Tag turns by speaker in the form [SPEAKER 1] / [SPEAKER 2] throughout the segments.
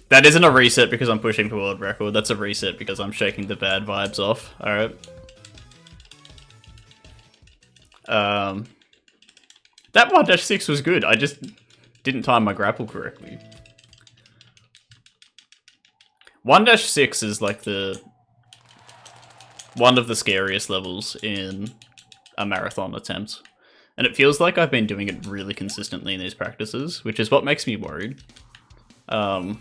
[SPEAKER 1] That isn't a reset because I'm pushing for world record. That's a reset because I'm shaking the bad vibes off. Alright. That 1-6 was good. I just didn't time my grapple correctly. 1-6 is like one of the scariest levels in a marathon attempt. And it feels like I've been doing it really consistently in these practices, which is what makes me worried. Part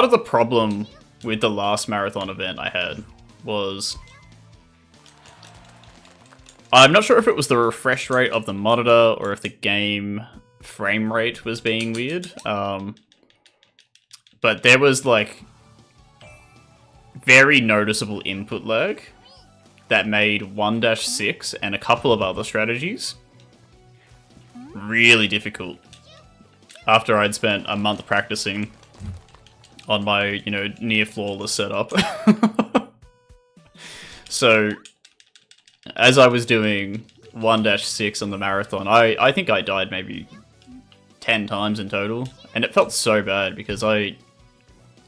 [SPEAKER 1] of the problem with the last marathon event I had was... I'm not sure if it was the refresh rate of the monitor or if the game frame rate was being weird. But there was like very noticeable input lag that made 1-6 and a couple of other strategies really difficult after I'd spent a month practicing on my, near flawless setup. So as I was doing 1-6 on the marathon, I think I died maybe 10 times in total, and it felt so bad because I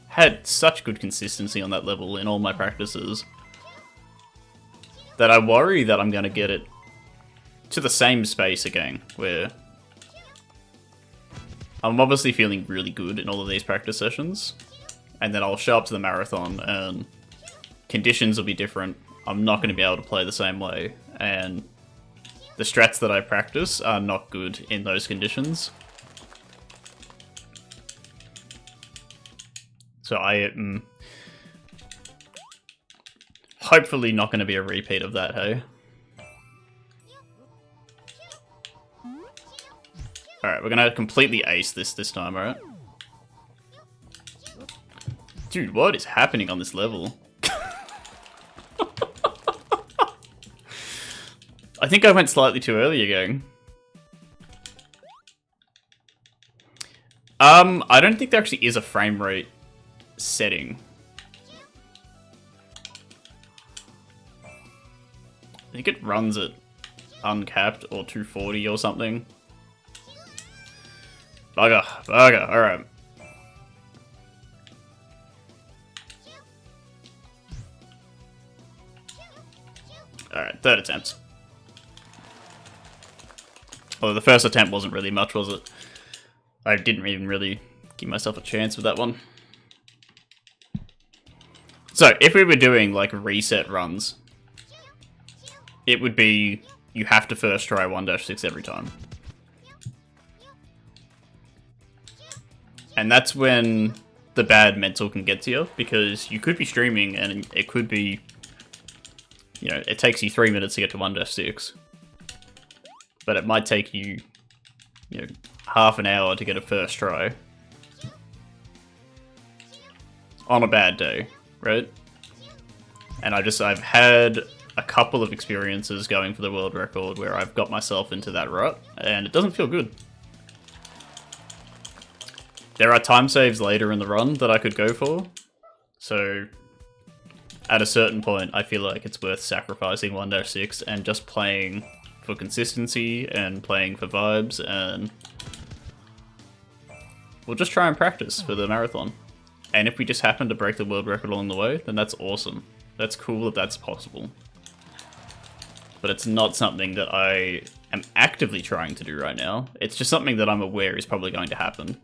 [SPEAKER 1] had such good consistency on that level in all my practices that I worry that I'm going to get it to the same space again, where I'm obviously feeling really good in all of these practice sessions, and then I'll show up to the marathon and conditions will be different. I'm not going to be able to play the same way, and the strats that I practice are not good in those conditions. So I am hopefully not going to be a repeat of that, hey? Alright, we're going to completely ace this time, alright? Dude, what is happening on this level? I think I went slightly too early again. I don't think there actually is a frame rate setting. I think it runs at uncapped or 240 or something. Bugger, alright. Alright, third attempt. Although the first attempt wasn't really much, was it? I didn't even really give myself a chance with that one. So, if we were doing, like, reset runs, it would be, you have to first try 1-6 every time. And that's when the bad mental can get to you, because you could be streaming and it could be, it takes you 3 minutes to get to 1-6. But it might take you, half an hour to get a first try. On a bad day, right? And I've had a couple of experiences going for the world record where I've got myself into that rut, and it doesn't feel good. There are time saves later in the run that I could go for, so at a certain point I feel like it's worth sacrificing 1-6 and just playing for consistency and playing for vibes, and we'll just try and practice for the marathon. And if we just happen to break the world record along the way, then that's awesome. That's cool that that's possible. But it's not something that I am actively trying to do right now. It's just something that I'm aware is probably going to happen.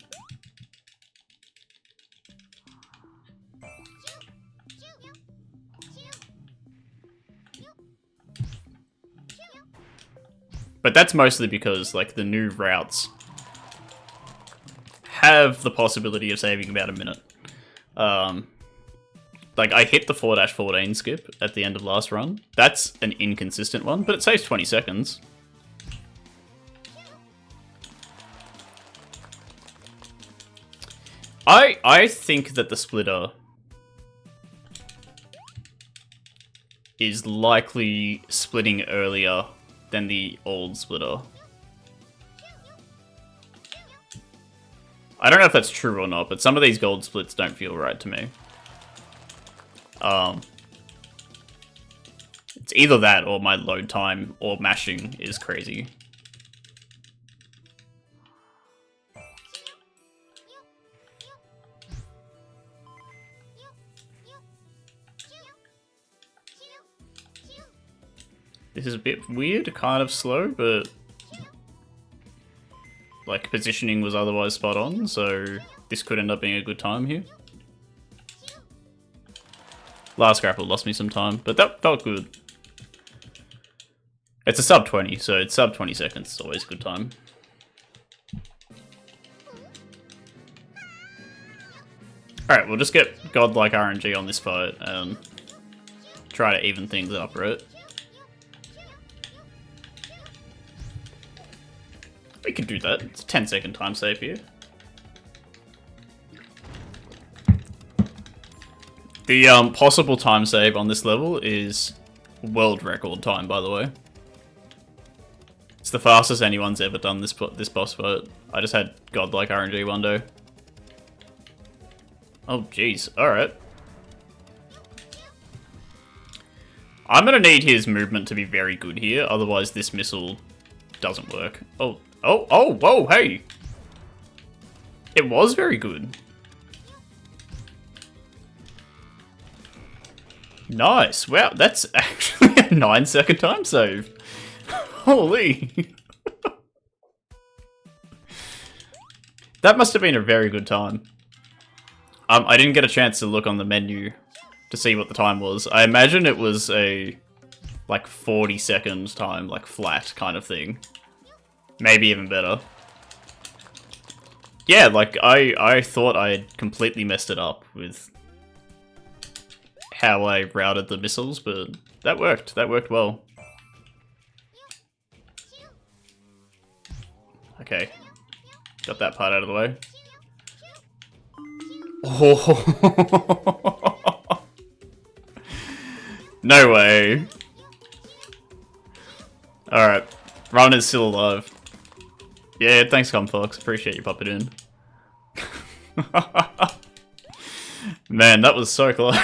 [SPEAKER 1] But that's mostly because, like, the new routes have the possibility of saving about a minute. Like, I hit the 4-14 skip at the end of last run. That's an inconsistent one, but it saves 20 seconds. I think that the splitter is likely splitting earlier than the old splitter. I don't know if that's true or not, but some of these gold splits don't feel right to me. It's either that or my load time or mashing is crazy. This is a bit weird, kind of slow, but like positioning was otherwise spot on, so this could end up being a good time here. Last grapple lost me some time, but that felt good. It's a sub 20, so it's sub 20 seconds. It's always a good time. Alright, we'll just get godlike RNG on this fight and try to even things up, right? We could do that. It's a 10-second time save here. The possible time save on this level is world record time, by the way. It's the fastest anyone's ever done this boss fight. I just had godlike RNG one day. Oh, jeez. Alright. I'm gonna need his movement to be very good here, otherwise this missile doesn't work. Oh, whoa, hey! It was very good. Nice. Wow, that's actually a 9-second time save. Holy. That must have been a very good time. I didn't get a chance to look on the menu to see what the time was. I imagine it was a, like, 40-second time, like, flat kind of thing. Maybe even better. Yeah, like, I thought I had completely messed it up with how I routed the missiles, but that worked. That worked well. Okay. Got that part out of the way. Oh. No way. Alright. Ron is still alive. Yeah, thanks, Comfox. Appreciate you popping in. Man, that was so close.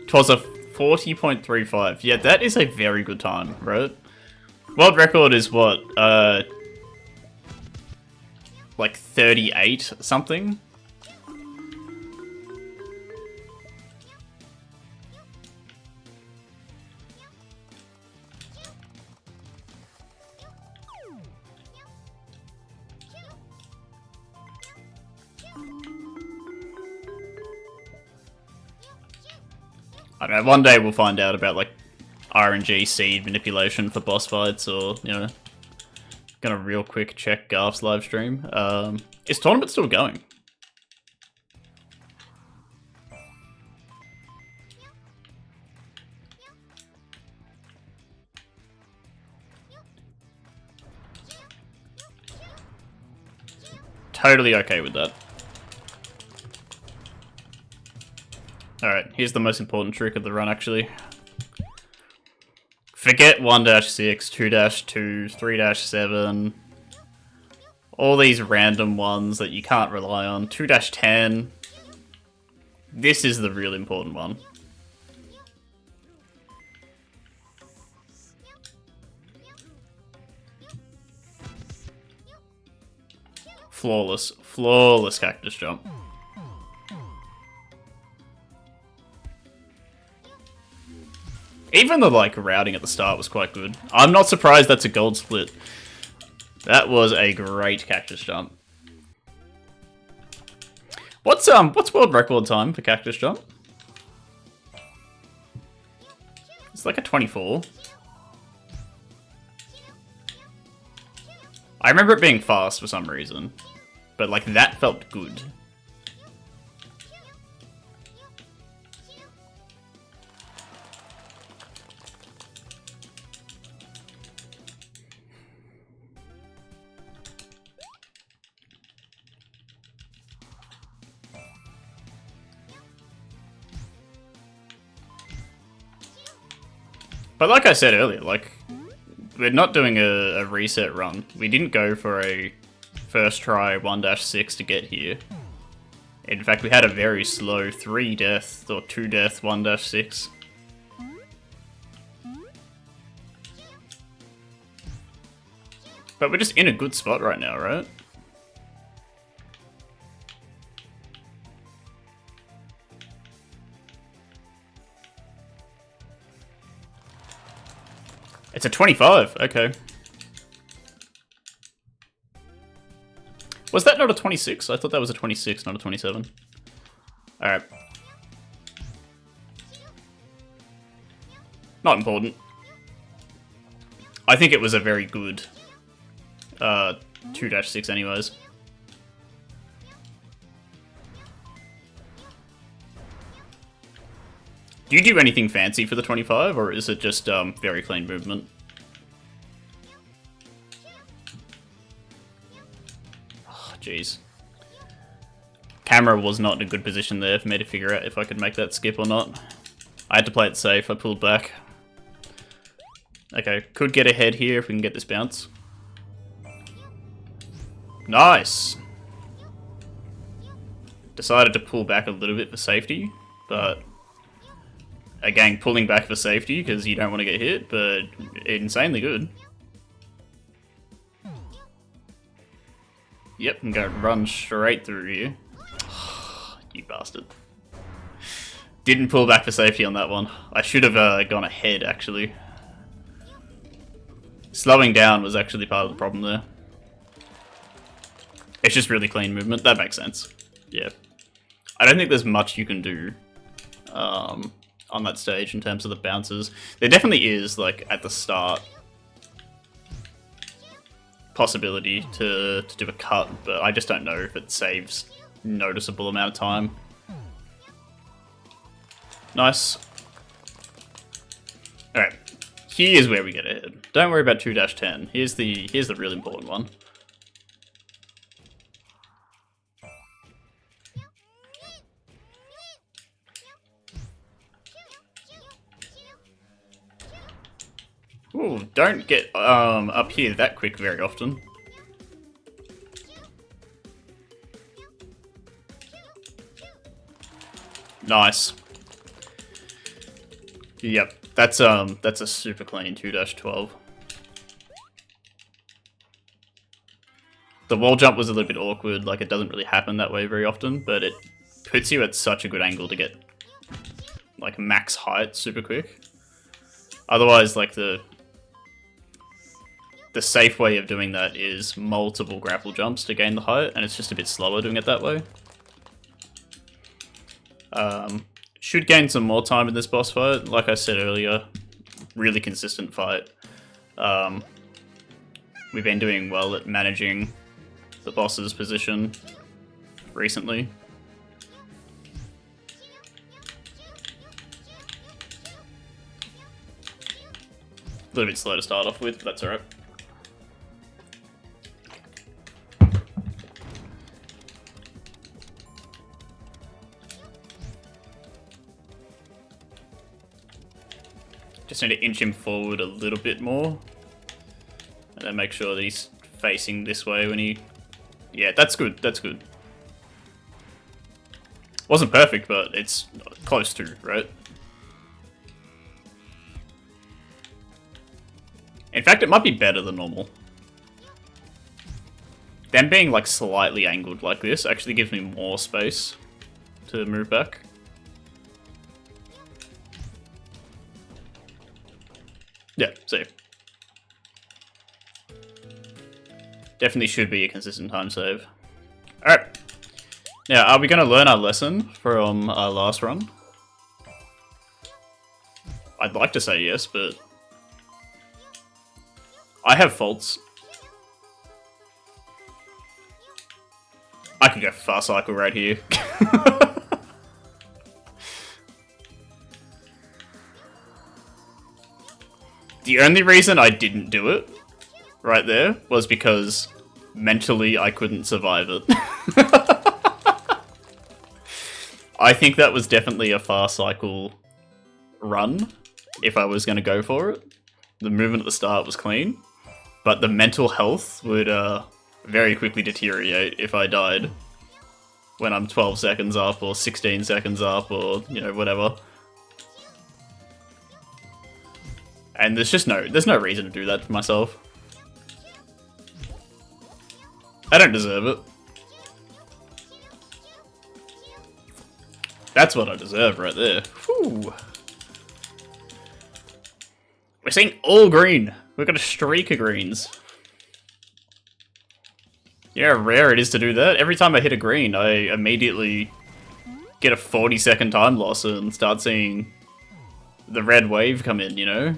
[SPEAKER 1] It was a 40.35. Yeah, that is a very good time, right? World record is what, like 38 something? I don't know, one day we'll find out about, like, RNG seed manipulation for boss fights, or, you know, gonna real quick check Garf's live stream. Is tournament still going? Totally okay with that. Alright, here's the most important trick of the run, actually. Forget 1-6, 2-2, 3-7. All these random ones that you can't rely on. 2-10. This is the real important one. Flawless. Flawless cactus jump. Even the, like, routing at the start was quite good. I'm not surprised that's a gold split. That was a great cactus jump. What's world record time for cactus jump? It's like a 24. I remember it being fast for some reason. But, like, that felt good. But like I said earlier, like, we're not doing a reset run. We didn't go for a first try 1-6 to get here. In fact, we had a very slow 3-death or 2-death 1-6. But we're just in a good spot right now, right? It's a 25, okay. Was that not a 26? I thought that was a 26, not a 27. Alright. Not important. I think it was a very good 2-6 anyways. Do you do anything fancy for the 25, or is it just very clean movement? Oh, jeez. Camera was not in a good position there for me to figure out if I could make that skip or not. I had to play it safe, I pulled back. Okay, could get ahead here if we can get this bounce. Nice! Decided to pull back a little bit for safety, but... Again, pulling back for safety because you don't want to get hit, but insanely good. Yep, I'm going to run straight through here. You bastard. Didn't pull back for safety on that one. I should have gone ahead, actually. Slowing down was actually part of the problem there. It's just really clean movement. That makes sense. Yeah. I don't think there's much you can do on that stage in terms of the bounces. There definitely is, like, at the start, possibility to do a cut, but I just don't know if it saves noticeable amount of time. Nice. Alright. Here's where we get ahead. Don't worry about 2-10. Here's the real important one. Ooh, don't get up here that quick very often. Nice. Yep, that's a super clean 2-12. The wall jump was a little bit awkward, like it doesn't really happen that way very often, but it puts you at such a good angle to get like max height super quick. Otherwise, like the safe way of doing that is multiple grapple jumps to gain the height, and it's just a bit slower doing it that way. Should gain some more time in this boss fight. Like I said earlier, really consistent fight. We've been doing well at managing the boss's position recently. A little bit slow to start off with, but that's alright. Just need to inch him forward a little bit more. And then make sure that he's facing this way when he... Yeah, that's good, that's good. Wasn't perfect, but it's close to, right? In fact, it might be better than normal. Them being like slightly angled like this actually gives me more space to move back. Yeah, see. Definitely should be a consistent time save. Alright. Now, are we going to learn our lesson from our last run? I'd like to say yes, but... I have faults. I could go fast cycle right here. The only reason I didn't do it right there was because mentally I couldn't survive it. I think that was definitely a fast cycle run if I was going to go for it. The movement at the start was clean, but the mental health would very quickly deteriorate if I died when I'm 12 seconds up or 16 seconds up or, you know, whatever. And there's no reason to do that to myself. I don't deserve it. That's what I deserve right there. Whew. We're seeing all green. We've got a streak of greens. You know how rare it is to do that? Every time I hit a green, I immediately get a 40-second time loss and start seeing the red wave come in, you know?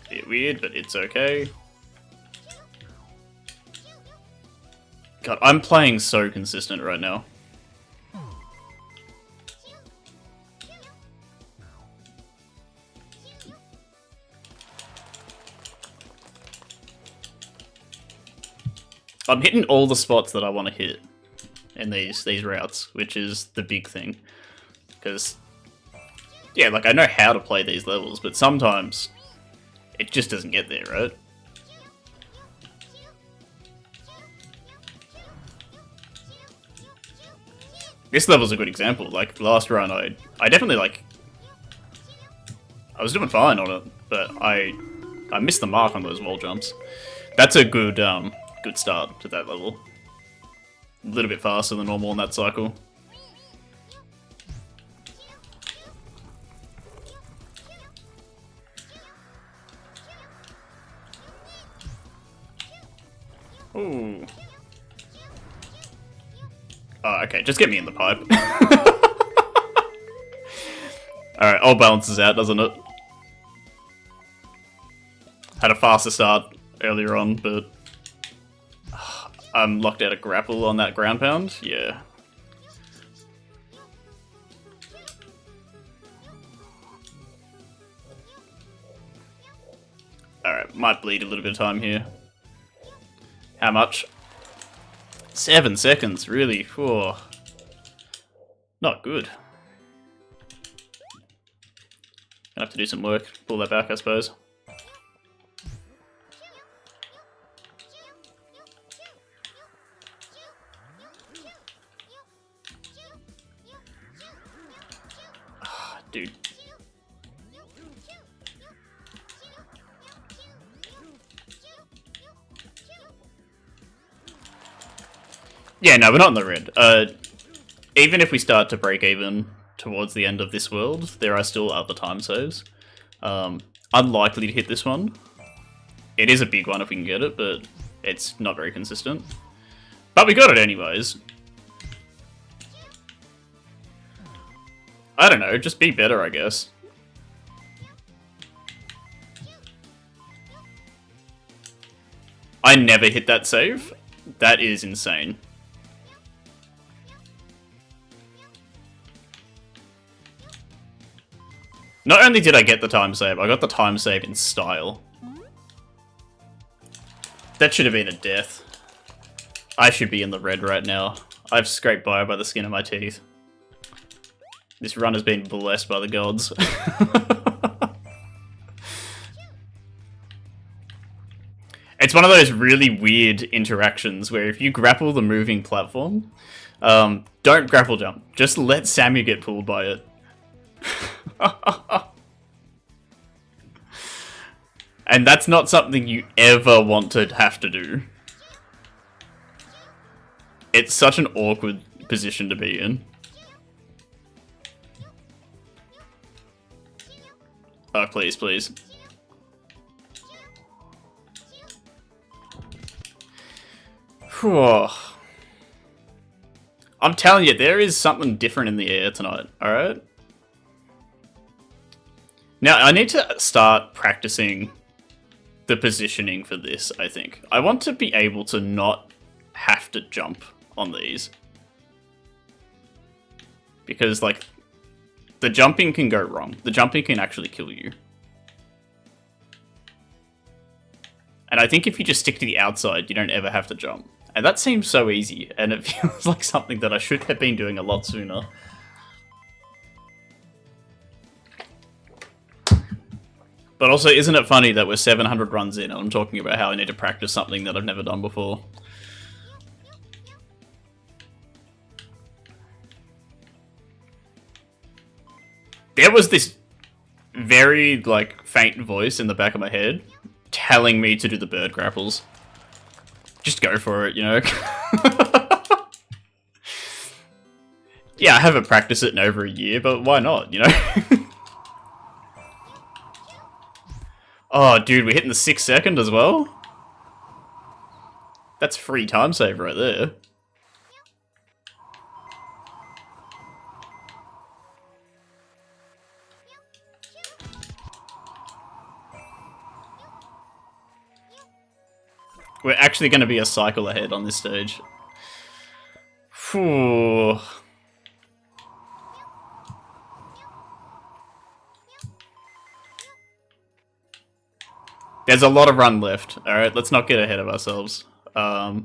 [SPEAKER 1] Bit weird, but it's okay. God, I'm playing so consistent right now. I'm hitting all the spots that I want to hit in these routes, which is the big thing. Because, yeah, like, I know how to play these levels, but sometimes it just doesn't get there, right? This level's a good example. Like, last run, I definitely, like... I was doing fine on it, but I missed the mark on those wall jumps. That's a good, good start to that level. A little bit faster than normal in that cycle. Ooh. Oh, okay, just get me in the pipe. Alright, all balances out, doesn't it? Had a faster start earlier on, but... I'm locked out of grapple on that ground pound? Yeah. Alright, might bleed a little bit of time here. How much? 7 seconds, really? Whew. Not good. Gonna have to do some work, pull that back, I suppose. Dude. Yeah, no, we're not in the red. Even if we start to break even towards the end of this world, there are still other time saves. Unlikely to hit this one. It is a big one if we can get it, but it's not very consistent. But we got it anyways. I don't know, just be better, I guess. I never hit that save. That is insane. Not only did I get the time save, I got the time save in style. That should have been a death. I should be in the red right now. I've scraped by the skin of my teeth. This run has been blessed by the gods. It's one of those really weird interactions where if you grapple the moving platform, don't grapple jump. Just let Sami get pulled by it. And that's not something you ever want to have to do. It's such an awkward position to be in. Oh, please, please. Whew. I'm telling you, there is something different in the air tonight, alright? Now, I need to start practicing the positioning for this, I think. I want to be able to not have to jump on these. Because, like, the jumping can go wrong. The jumping can actually kill you. And I think if you just stick to the outside, you don't ever have to jump. And that seems so easy, and it feels like something that I should have been doing a lot sooner. But also, isn't it funny that we're 700 runs in and I'm talking about how I need to practice something that I've never done before? There was this very, like, faint voice in the back of my head telling me to do the bird grapples. Just go for it, you know? Yeah, I haven't practiced it in over a year, but why not, you know? Oh, dude, we're hitting the 6 second as well? That's free time save right there. We're actually going to be a cycle ahead on this stage. Phew. There's a lot of run left. Alright, let's not get ahead of ourselves. Nah,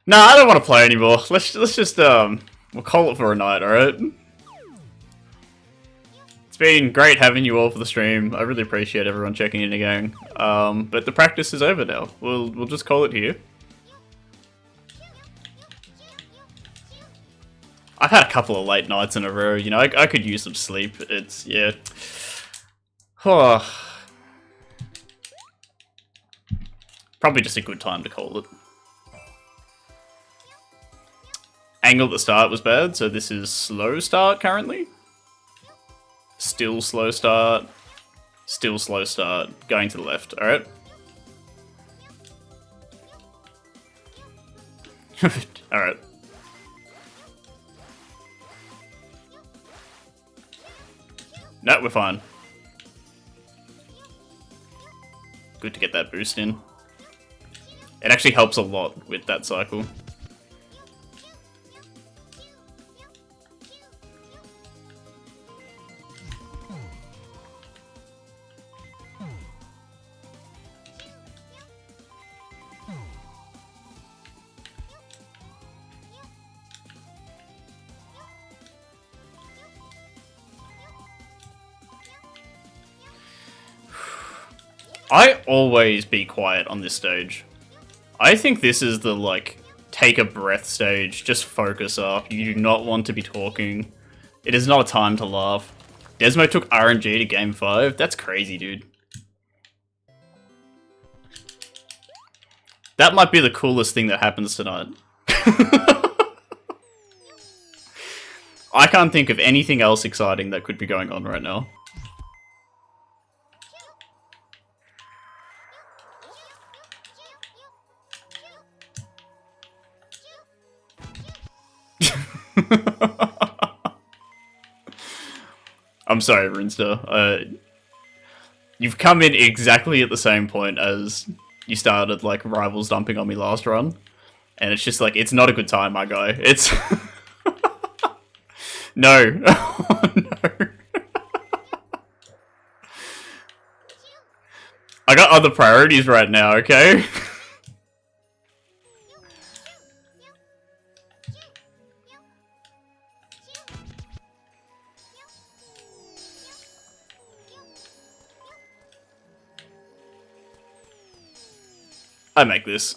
[SPEAKER 1] I don't want to play anymore. Let's just we'll call it for a night, alright? It's been great having you all for the stream. I really appreciate everyone checking in again. But the practice is over now. We'll just call it here. I've had a couple of late nights in a row, you know, I could use some sleep. It's, yeah. Probably just a good time to call it. Angle at the start was bad, so this is slow start currently. Still slow start. Still slow start. Going to the left, alright? Alright. No, we're fine. Good to get that boost in. It actually helps a lot with that cycle. I always be quiet on this stage. I think this is the, like, take a breath stage, just focus up. You do not want to be talking. It is not a time to laugh. Desmo took RNG to game 5? That's crazy, dude. That might be the coolest thing that happens tonight. I can't think of anything else exciting that could be going on right now. I'm sorry, Rinster. You've come in exactly at the same point as you started, like, rivals dumping on me last run. And it's just like, it's not a good time, my guy. It's... No. Oh, no. I got other priorities right now, okay? I make this.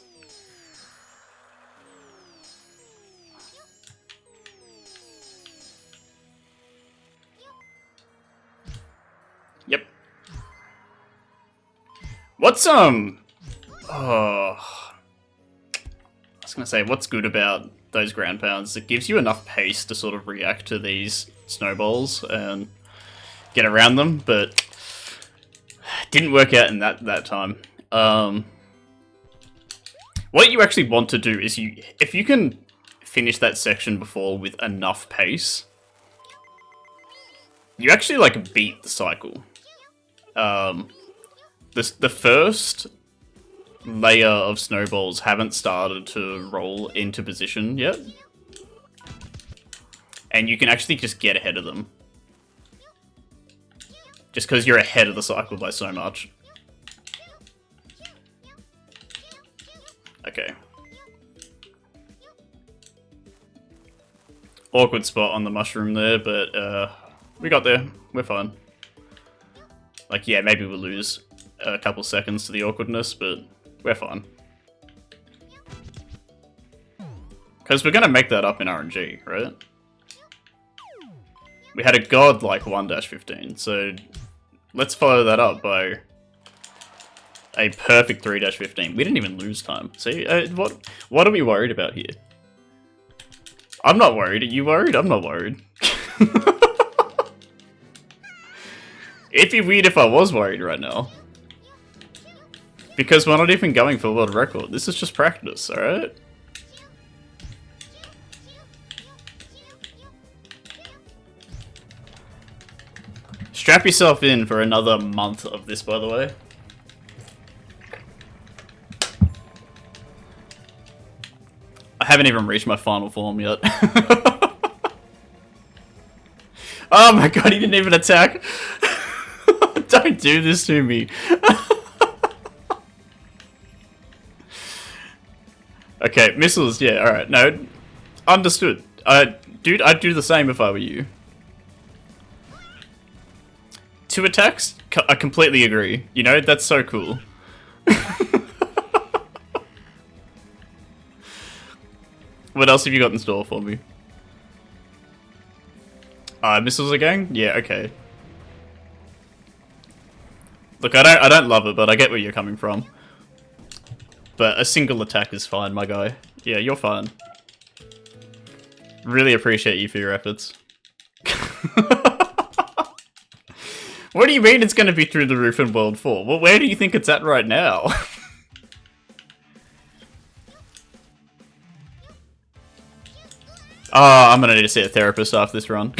[SPEAKER 1] Yep. What's, oh... I was gonna say, what's good about those ground pounds? It gives you enough pace to sort of react to these snowballs and get around them, but didn't work out in that time. What you actually want to do is if you can finish that section before with enough pace, you actually, like, beat the cycle. The first layer of snowballs haven't started to roll into position yet. And you can actually just get ahead of them. Just because you're ahead of the cycle by so much. Okay. Awkward spot on the mushroom there, but we got there. We're fine. Like, yeah, maybe we'll lose a couple seconds to the awkwardness, but we're fine. Because we're going to make that up in RNG, right? We had a godlike 1-15, so let's follow that up by A perfect 3-15. We didn't even lose time. See, what are we worried about here? I'm not worried. Are you worried? I'm not worried. It'd be weird if I was worried right now. Because we're not even going for world record. This is just practice, alright? Strap yourself in for another month of this, by the way. I haven't even reached my final form yet. Oh my god, he didn't even attack! Don't do this to me. Okay, missiles, yeah, alright, no. Understood. Dude, I'd do the same if I were you. 2 attacks? I completely agree. You know, that's so cool. What else have you got in store for me? Missiles again? Yeah, okay. Look, I don't love it, but I get where you're coming from. But a single attack is fine, my guy. Yeah, you're fine. Really appreciate you for your efforts. What do you mean it's going to be through the roof in World 4? Well, where do you think it's at right now? Oh, I'm going to need to see a therapist after this run.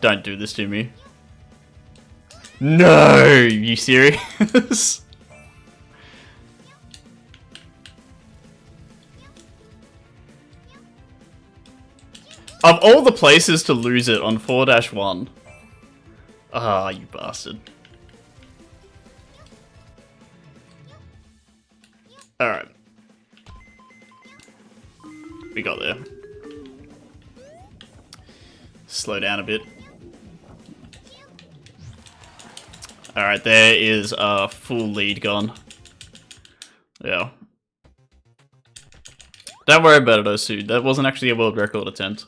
[SPEAKER 1] Don't do this to me. No! You serious? Of all the places to lose it on 4-1. Ah, you bastard. Alright. We got there. Slow down a bit. Alright, there is a full lead gone. Yeah. Don't worry about it, Osu. That wasn't actually a world record attempt.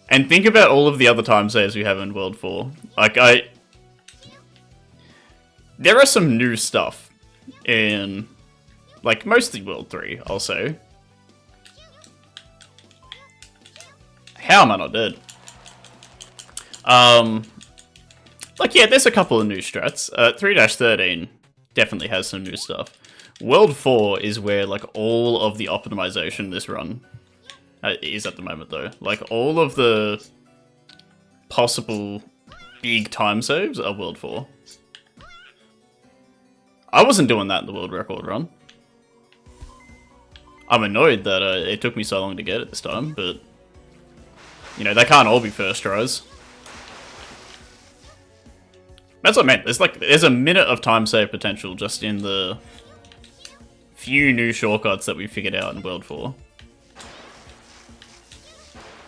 [SPEAKER 1] And think about all of the other time saves we have in World 4. Like, there are some new stuff in, like, mostly World 3, I'll say. How am I not dead? Like, yeah, there's a couple of new strats. 3-13 definitely has some new stuff. World 4 is where, like, all of the optimization this run is at the moment, though. Like, all of the possible big time saves are World 4. I wasn't doing that in the world record run. I'm annoyed that it took me so long to get it this time, but, you know, they can't all be first tries. That's what I meant. There's a minute of time save potential just in the few new shortcuts that we figured out in World 4.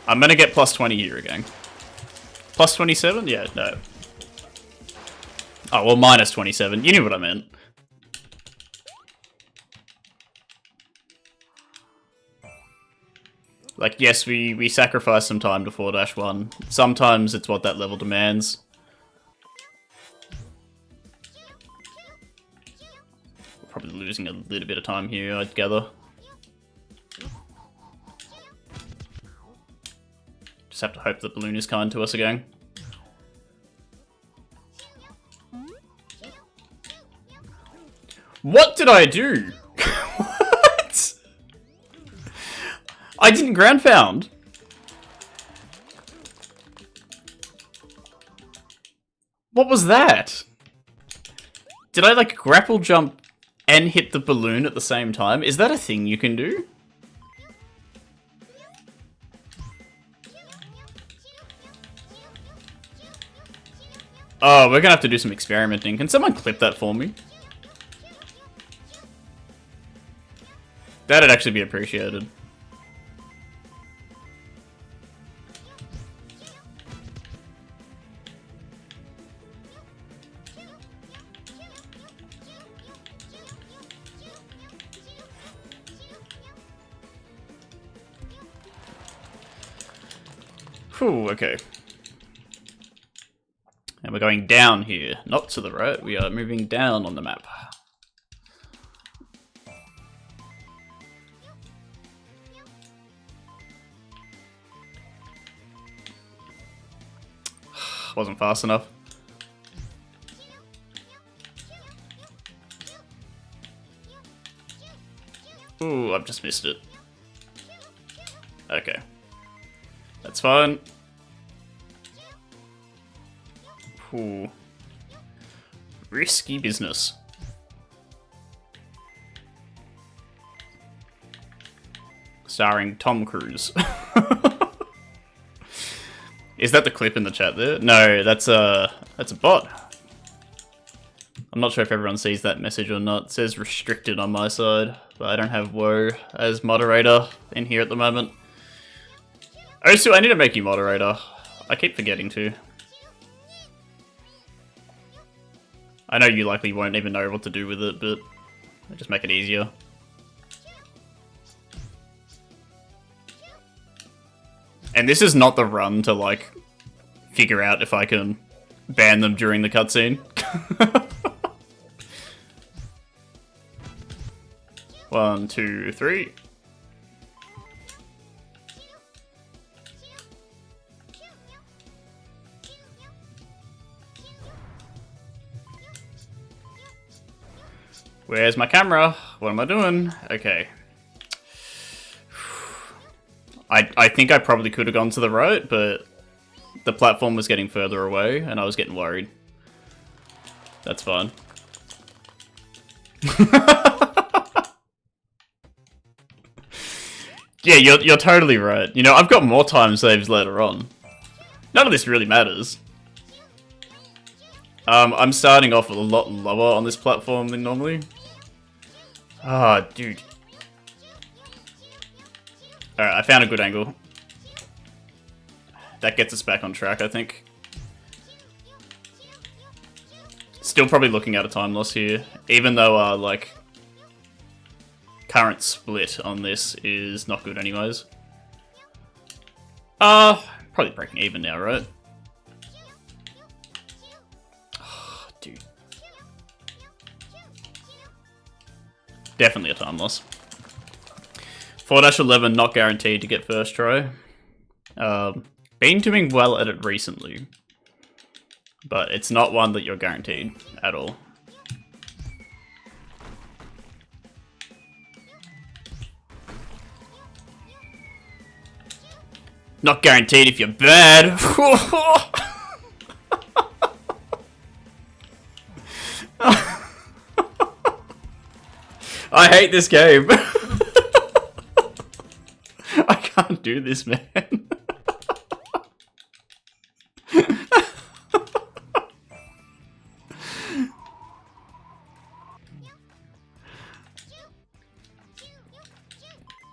[SPEAKER 1] I'm gonna get plus 20 here again. Plus 27? Yeah, no. Oh, well, minus 27. You knew what I meant. Like, yes, we sacrifice some time to 4-1. Sometimes it's what that level demands. We're probably losing a little bit of time here, I'd gather. Just have to hope that Balloon is kind to us again. What did I do? What? I didn't ground pound. What was that? Did I, like, grapple jump and hit the balloon at the same time? Is that a thing you can do? Oh, we're gonna have to do some experimenting. Can someone clip that for me? That'd actually be appreciated. Whew, okay. And we're going down here, not to the right. We are moving down on the map. Wasn't fast enough. Ooh, I've just missed it. Okay. That's fine. Ooh. Risky business. Starring Tom Cruise. Is that the clip in the chat there? No, that's a bot. I'm not sure if everyone sees that message or not. It says restricted on my side, but I don't have Woe as moderator in here at the moment. Oh, Sue, I need to make you moderator. I keep forgetting to. I know you likely won't even know what to do with it, but I just make it easier. And this is not the run to, like, figure out if I can ban them during the cutscene. 1, 2, 3. Where's my camera? What am I doing? Okay. I think I probably could have gone to the right, but the platform was getting further away, and I was getting worried. That's fine. Yeah, you're totally right. You know, I've got more time saves later on. None of this really matters. I'm starting off a lot lower on this platform than normally. Ah, dude. Alright, I found a good angle. That gets us back on track, I think. Still probably looking at a time loss here, even though, like, current split on this is not good anyways. Probably breaking even now, right? Oh, dude. Definitely a time loss. 4-11 not guaranteed to get first try. Been doing well at it recently, but it's not one that you're guaranteed at all. Not guaranteed if you're bad. I hate this game. I can't do this, man.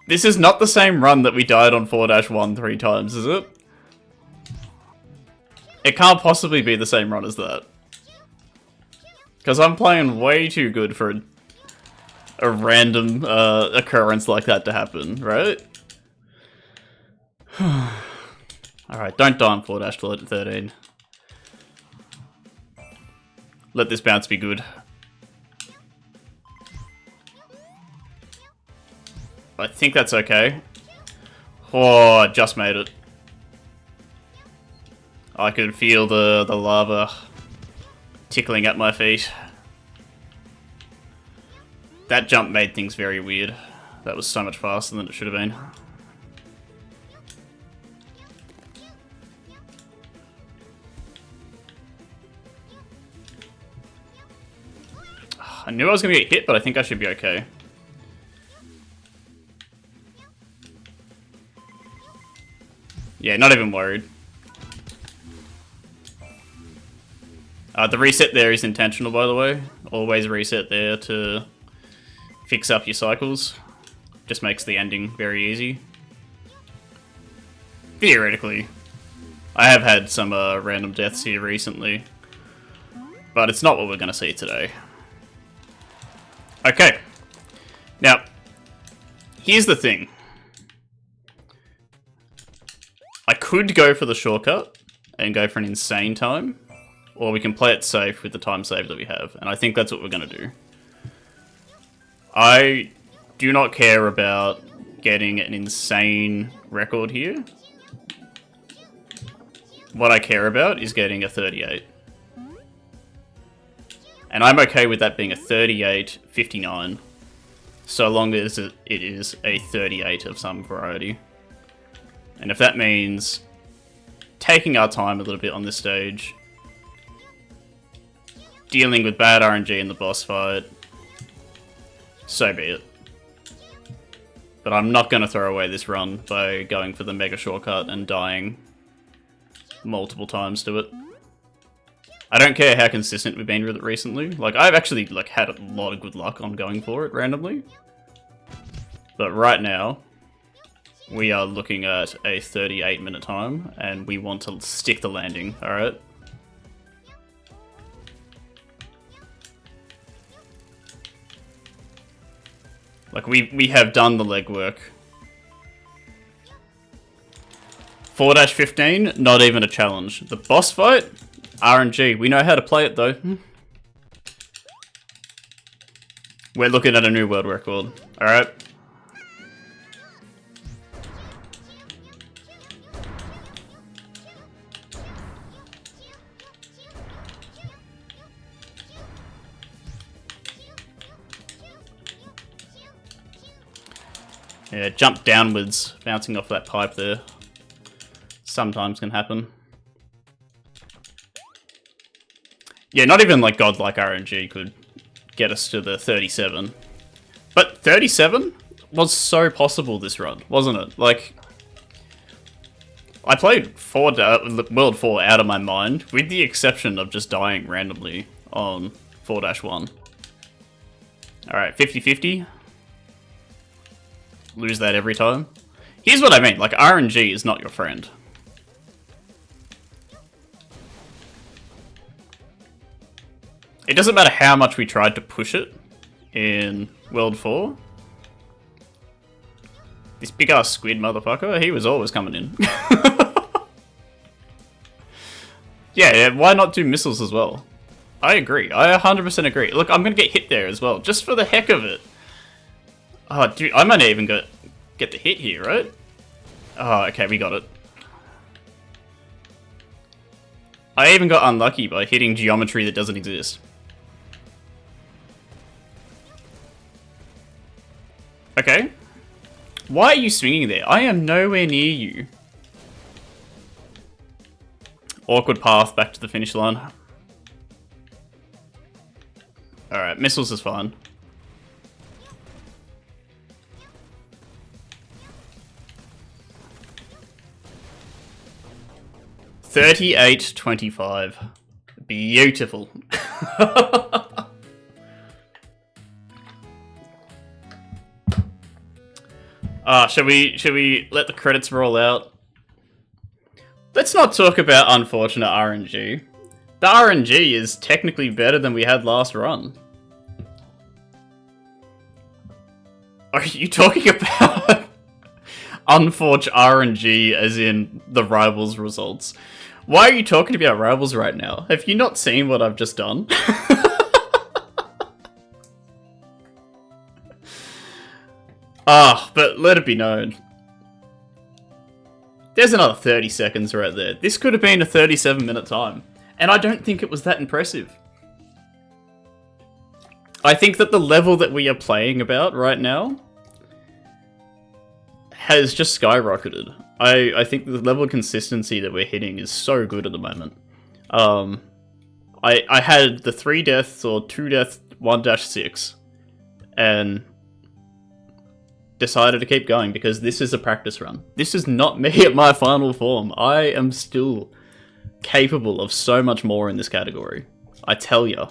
[SPEAKER 1] This is not the same run that we died on 4-1 3 times, is it? It can't possibly be the same run as that. Because I'm playing way too good for a random occurrence like that to happen, right? Alright, don't die on 4-13. Let this bounce be good. I think that's okay. Oh, I just made it. I could feel the lava tickling at my feet. That jump made things very weird. That was so much faster than it should have been. I knew I was going to get hit, but I think I should be okay. Yeah, not even worried. The reset there is intentional, by the way. Always reset there to fix up your cycles. Just makes the ending very easy. Theoretically. I have had some random deaths here recently. But it's not what we're going to see today. Okay. Now, here's the thing. I could go for the shortcut and go for an insane time, or we can play it safe with the time save that we have, and I think that's what we're going to do. I do not care about getting an insane record here. What I care about is getting a 38. And I'm okay with that being a 38-59, so long as it is a 38 of some variety. And if that means taking our time a little bit on this stage, dealing with bad RNG in the boss fight, so be it. But I'm not going to throw away this run by going for the mega shortcut and dying multiple times to it. I don't care how consistent we've been with it recently. Like, I've actually like had a lot of good luck on going for it randomly. But right now, we are looking at a 38-minute time, and we want to stick the landing, alright? Like, we have done the legwork. 4-15, not even a challenge. The boss fight? RNG. We know how to play it, though. We're looking at a new world record. Alright? Yeah, jump downwards, bouncing off that pipe there. Sometimes can happen. Yeah, not even like godlike RNG could get us to the 37. But 37 was so possible this run, wasn't it? Like, I played World 4 out of my mind, with the exception of just dying randomly on 4-1. Alright, 50-50. Lose that every time. Here's what I mean, like, RNG is not your friend. It doesn't matter how much we tried to push it in World 4. This big-ass squid motherfucker, he was always coming in. Yeah, why not do missiles as well? I agree. I 100% agree. Look, I'm going to get hit there as well, just for the heck of it. Oh, dude, I might not even get the hit here, right? Oh, okay, we got it. I even got unlucky by hitting geometry that doesn't exist. Okay. Why are you swinging there? I am nowhere near you. Awkward path back to the finish line. Alright, missiles is fine. $38.25. Beautiful. Should we let the credits roll out? Let's not talk about unfortunate RNG. The RNG is technically better than we had last run. Are you talking about unfortunate RNG as in the Rivals results? Why are you talking about Rivals right now? Have you not seen what I've just done? But let it be known. There's another 30 seconds right there. This could have been a 37-minute time. And I don't think it was that impressive. I think that the level that we are playing about right now has just skyrocketed. I think the level of consistency that we're hitting is so good at the moment. I had the 3 deaths or 2 deaths 1-6 and decided to keep going because this is a practice run. This is not me at my final form. I am still capable of so much more in this category. I tell ya.